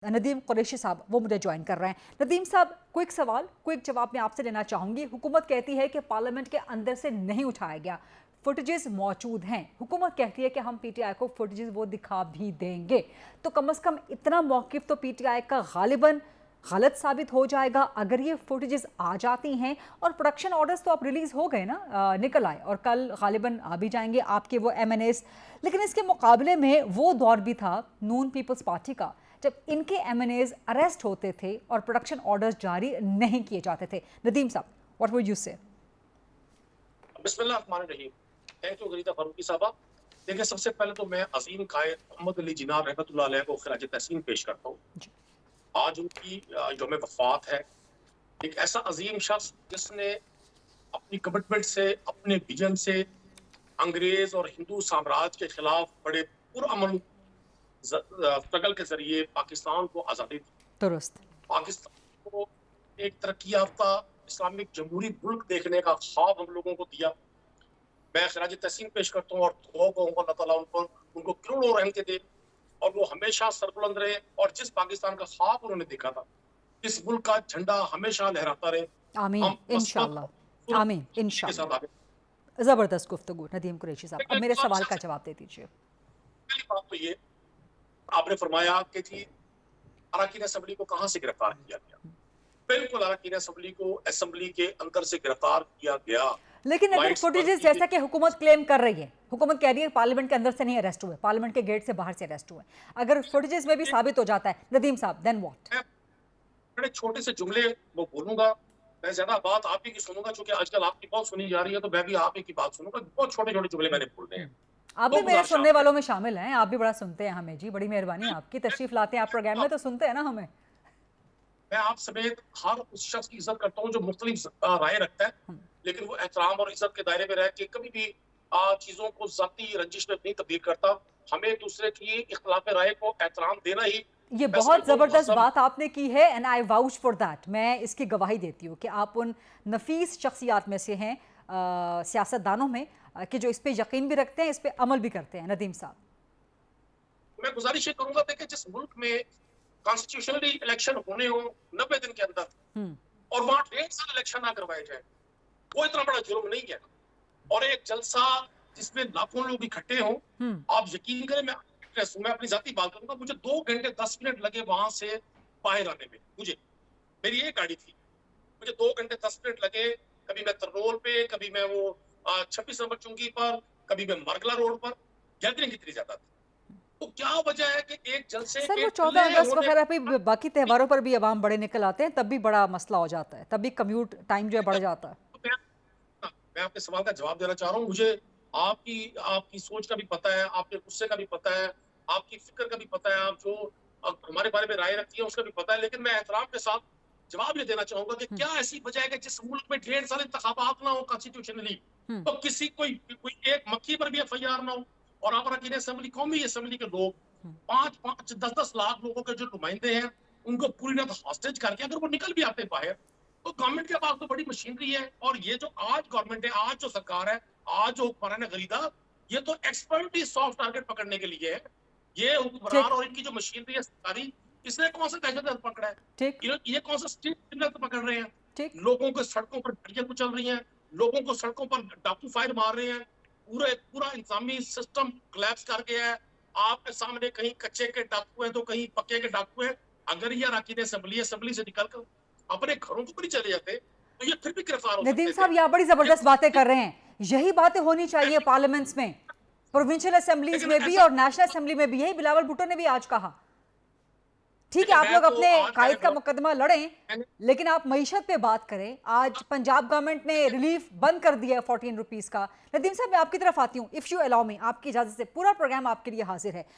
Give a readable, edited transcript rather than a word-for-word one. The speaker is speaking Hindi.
नदीम कुरैशी साहब वो मुझे ज्वाइन कर रहे हैं। नदीम साहब, क्विक सवाल क्विक जवाब मैं आपसे लेना चाहूंगी। हुकूमत कहती है कि पार्लियामेंट के अंदर से नहीं उठाया गया, फुटेजेस मौजूद हैं। हुकूमत कहती है कि हम पीटीआई को फुटेजेस वो दिखा भी देंगे, तो कम से कम इतना मौकिफ तो पीटीआई का गालिबन गलत साबित हो जाएगा अगर ये फुटेजेस आ जाती हैं। और प्रोडक्शन ऑर्डर्स तो अब रिलीज हो गए ना, निकल आए और कल गालिबन आ भी जाएंगे आपके वो एमएनएस। लेकिन इसके मुकाबले में वो दौर भी था नून पीपल्स पार्टी का जब इनके एमएनएस अरेस्ट होते थे और प्रोडक्शन ऑर्डर्स जारी नहीं किए जाते थे। नदीम साहब, व्हाट वुड यू से? बिस्मिल्लाहिर्रहमानिर्रहीम। थैंक यू गरीदा फारूकी साहबा। देखिए, सबसे पहले तो मैं अजीम कायद मोहम्मद अली जिन्ना रहमतुल्लाह अलैह को खिराज तहसीन पेश करता हूँ। आज उनकी यौम वफात है। एक ऐसा अजीम शख्स जिसने अपनी कमिटमेंट से, अपने विजन से अंग्रेज और हिंदू साम्राज्य के खिलाफ बड़े पुरअमन स्ट्रगल के जरिए पाकिस्तान को आज़ादी दी। दुरुस्त। पाकिस्तान को एक तरक्की याफ्ता इस्लामिक जमहूरी मुल्क देखने का ख्वाब हम लोगों को दिया। मैं खिराज तहसीन पेश करता हूँ और दुआ कहूँगा अल्लाह ताला उनको करोड़ों रहमतें दे और वो हमेशा सरबुलंद रहे और जिस पाकिस्तान का ख्वाब उन्होंने देखा था, इस मुल्क का झंडा हमेशा लहराता रहे। आमीन इंशाअल्लाह, आमीन इंशाअल्लाह। जबरदस्त गुफ्तगू नदीम कुरैशी साहब। अब मेरे सवाल का जवाब दे दीजिए। पहली बात तो ये, आपने फरमाया कि जी अरकान असेंबली को कहां से गिरफ्तार किया गया। बिल्कुल, अरकान असेंबली को असेंबली के अंदर से गिरफ्तार किया गया। लेकिन अगर फुटेजेस जैसा कि हुकूमत क्लेम कर रही है, हुकूमत कह रही है पार्लियामेंट के अंदर से नहीं अरेस्ट हुए, पार्लियामेंट के गेट से बाहर से अरेस्ट हुए, अगर फुटेजेस में भी साबित हो जाता है नदीम साहब, देन व्हाट? बड़े छोटे से जुमले वो बोलूंगा, मैं ज्यादा बात आप ही की सुनूंगा, क्योंकि आजकल आपकी बहुत सुनी जा रही है, तो मैं भी आप ही की बात सुनूंगा। बहुत छोटे छोटे जुमले मैंने बोलने हैं। आप भी मेरे सुनने वालों में शामिल हैं, आप भी बड़ा सुनते हैं हमें। जी, बड़ी मेहरबानी आपकी, तशरीफ लाते हैं आप प्रोग्राम में तो सुनते हैं ना हमें। मैं आप समेत हर उस शख्स की इज्जत करता हूँ जो मुख्तलिफ राय रखता है, लेकिन वो एहतराम और इज्जत के दायरे में रह के कभी भी चीजों को जाती रंजिश में नहीं तब्दील करता। हमें दूसरे की इख्तिलाफ राय को एहतराम देना ही। ये बहुत जबरदस्त बात आपने की है and I vouch for that. मैं इसकी गवाही देती हूँ कि आप उन नफीस शख्सियात में से हैं, सियासतदानों में, कि जो इस पे यकीन भी रखते हैं, इस पे अमल भी करते हैं। नदीम साहब, मैं गुजारिश ये करूंगा कि जिस मुल्क में कॉन्स्टिट्यूशनली इलेक्शन होने हो 90 दिन के अंदर और वहां 1.5 साल इलेक्शन ना करवाए जाए, वो इतना बड़ा जुर्म नहीं है। और एक जलसा जिसमें लाखों लोग इकट्ठे हों, आप यकीन करें, मैं अपनी जाती बात करूंगा, मुझे 2 घंटे 10 मिनट लगे वहां से बाहर आने में। मेरी एक गाड़ी थी, मुझे 2 घंटे 10 मिनट लगे। कभी मैं तरनोल पे, कभी मैं वो 26 नंबर चुंगी पर, कभी मैं मरगला रोड पर। गैदरिंग इतनी ज्यादा थी, तो क्या वजह है कि एक जलसे सर के वो 14 अगस्त वगैरह पे बाकी त्योहारों पर भी अवाम बड़े निकल आते हैं, तब भी बड़ा मसला हो जाता है, तब भी कम्यूट टाइम जो है बढ़ जाता है। मैं आपके सवाल का जवाब देना चाह रहा हूँ। मुझे आपकी सोच का भी पता है, आपके गुस्से का भी पता है, आपकी फिक्र का भी पता है, आप जो हमारे बारे में राय रखती है उसका भी पता है। लेकिन मैं एहतराम के साथ जवाब ये देना चाहूंगा कि क्या ऐसी वजह है कि जिस मुल्क में 1.5 साल इंतखाबात ना हो कॉन्स्टिट्यूशनली, तो किसी कोई एक मक्खी पर भी एफआईआर ना हो, और आप अरकान असेंबली, कौमी असेंबली के लोग 5-5, 10-10 लाख लोगों के जो नुमाइंदे हैं, उनको पूरी तरह हॉस्टेज करके अगर वो निकल भी आते बाहर, तो गवर्नमेंट के पास तो बड़ी मशीनरी है। और ये जो आज गवर्नमेंट है, आज जो सरकार है, आज जो हुक्मरान गरीदा, ये तो एक्सपर्टली सॉफ्ट टारगेट पकड़ने के लिए है। ये हुक्मरान और इनकी जो मशीनरी है सरकारी, इसने कौन सा दहशतगर्द पकड़ा है? ये कौन सा स्ट्रीट क्रिमिनल पकड़ रहे हैं? लोगों को सड़कों पर गाड़ियां कुचल रही हैं, लोगों को सड़कों पर डाकू फायर मार रहे हैं। पूरा इंतजामी सिस्टम कोलैप्स कर गया है। आपके सामने कहीं कच्चे के डाकू हैं तो कहीं पक्के के डाकू हैं। अगर ये अरकान असेंबली से निकलकर अपने घरों को भी चले जाते तो ये फिर भी गिरफ्तार हो सकते थे। नदीम साहब, ये बड़ी जबरदस्त बातें कर रहे हैं, यही बातें होनी चाहिए पार्लियामेंट्स में, प्रोविंशियल असेंबलीज में भी और नेशनल असेंबली में भी। यही बिलावल भुट्टो ने भी आज कहा। ठीक है, आप लोग अपने कायद का मुकदमा लड़ें, लेकिन आप मईशत पे बात करें। आज पंजाब गवर्नमेंट ने रिलीफ बंद कर दिया है 14 रुपीज का। नदीम साहब, मैं आपकी तरफ आती हूँ, इफ यू अलाउ मी, आपकी इजाजत से। पूरा प्रोग्राम आपके लिए हाजिर है।